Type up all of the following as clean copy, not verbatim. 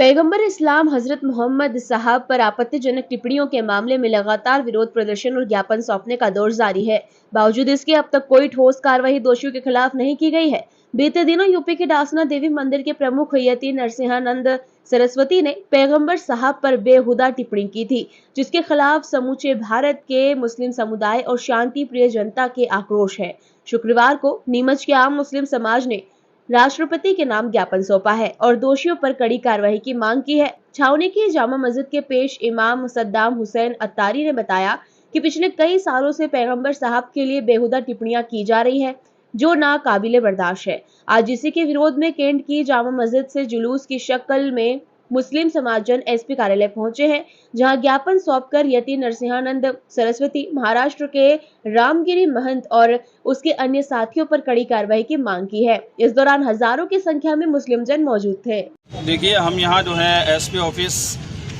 पैगंबर इस्लाम हजरत मोहम्मद साहब पर आपत्तिजनक टिप्पणियों के मामले में लगातार विरोध प्रदर्शन और ज्ञापन सौंपने का दौर जारी है। बावजूद इसके अब तक कोई ठोस कार्रवाई दोषियों के खिलाफ नहीं की गई है। बीते दिनों यूपी के डासना देवी मंदिर के प्रमुख यति नरसिंहानंद सरस्वती ने पैगंबर साहब पर बेहुदा टिप्पणी की थी, जिसके खिलाफ समूचे भारत के मुस्लिम समुदाय और शांति प्रिय जनता के आक्रोश है। शुक्रवार को नीमच के आम मुस्लिम समाज ने राष्ट्रपति के नाम ज्ञापन सौंपा है और दोषियों पर कड़ी कार्रवाई की मांग की है। छावनी की जामा मस्जिद के पेश इमाम सद्दाम हुसैन अत्तारी ने बताया कि पिछले कई सालों से पैगंबर साहब के लिए बेहुदा टिप्पणियां की जा रही है, जो नाकाबिले बर्दाश्त है। आज इसी के विरोध में कैंट की जामा मस्जिद से जुलूस की शक्ल में मुस्लिम समाजजन एसपी कार्यालय पहुंचे हैं, जहां ज्ञापन सौंपकर यति नरसिंहानंद सरस्वती, महाराष्ट्र के रामगिरी महंत और उसके अन्य साथियों पर कड़ी कार्रवाई की मांग की है। इस दौरान हजारों की संख्या में मुस्लिम जन मौजूद थे। देखिए, हम यहाँ जो है एसपी ऑफिस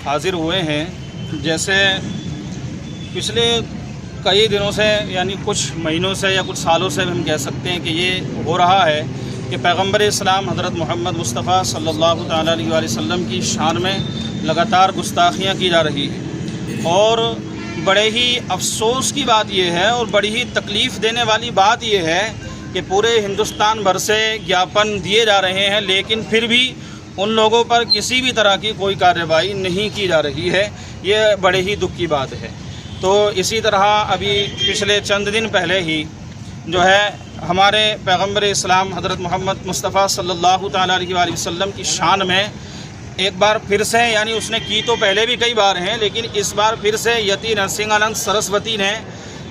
हाजिर हुए हैं। जैसे पिछले कई दिनों से, यानी कुछ महीनों से या कुछ सालों से हम कह सकते हैं कि ये हो रहा है कि पैगंबर इस्लाम हज़रत मोहम्मद मुस्तफ़ा सल्लल्लाहु तआला अलैहि वसल्लम की शान में लगातार गुस्ताखियाँ की जा रही हैं। और बड़े ही अफसोस की बात यह है और बड़ी ही तकलीफ़ देने वाली बात यह है कि पूरे हिंदुस्तान भर से ज्ञापन दिए जा रहे हैं, लेकिन फिर भी उन लोगों पर किसी भी तरह की कोई कार्रवाई नहीं की जा रही है। ये बड़े ही दुख की बात है। तो इसी तरह अभी पिछले चंद दिन पहले ही जो है हमारे पैगंबर इस्लाम हज़रत मोहम्मद मुस्तफ़ा सल्लल्लाहु तआला अलैहि वसल्लम की शान में एक बार फिर से, यानी उसने की तो पहले भी कई बार हैं, लेकिन इस बार फिर से यति नरसिंहानंद सरस्वती ने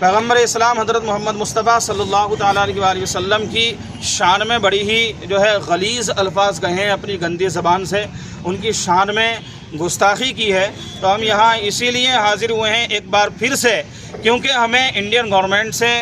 पैगंबर इस्लाम हज़रत मोहम्मद मुस्तफ़ा सल्लल्लाहु तआला अलैहि वसल्लम की शान में बड़ी ही जो है गलीज़ अल्फाज कहे हैं, अपनी गंदी ज़बान से उनकी शान में गुस्ताखी की है। तो हम यहाँ इसीलिए हाजिर हुए हैं एक बार फिर से, क्योंकि हमें इंडियन गवर्नमेंट से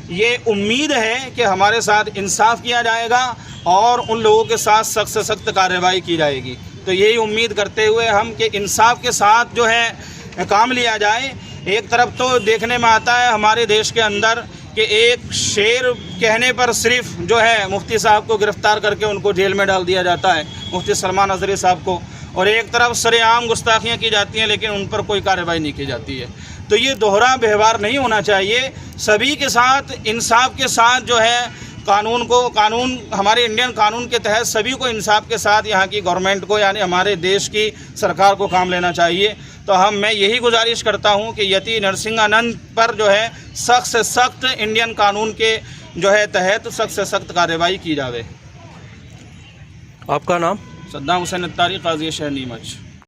ये उम्मीद है कि हमारे साथ इंसाफ किया जाएगा और उन लोगों के साथ सख्त से सख्त कार्रवाई की जाएगी। तो यही उम्मीद करते हुए हम कि इंसाफ के साथ जो है काम लिया जाए। एक तरफ तो देखने में आता है हमारे देश के अंदर कि एक शेर कहने पर सिर्फ जो है मुफ्ती साहब को गिरफ्तार करके उनको जेल में डाल दिया जाता है, मुफ्ती सलमान अजहरी साहब को, और एक तरफ सरेआम गुस्ताखियाँ की जाती हैं, लेकिन उन पर कोई कार्रवाई नहीं की जाती है। तो ये दोहरा व्यवहार नहीं होना चाहिए। सभी के साथ इंसाफ के साथ जो है कानून हमारे इंडियन कानून के तहत सभी को इंसाफ के साथ यहाँ की गवर्नमेंट को, यानी हमारे देश की सरकार को काम लेना चाहिए। तो मैं यही गुजारिश करता हूँ कि यति नरसिंहानंद पर जो है सख्त से सख्त इंडियन कानून के जो है तहत सख्त से सख्त कार्रवाई की जावे। आपका नाम? सद्दाम हुसैन अत्तारी, काज़ी शहर नीमच।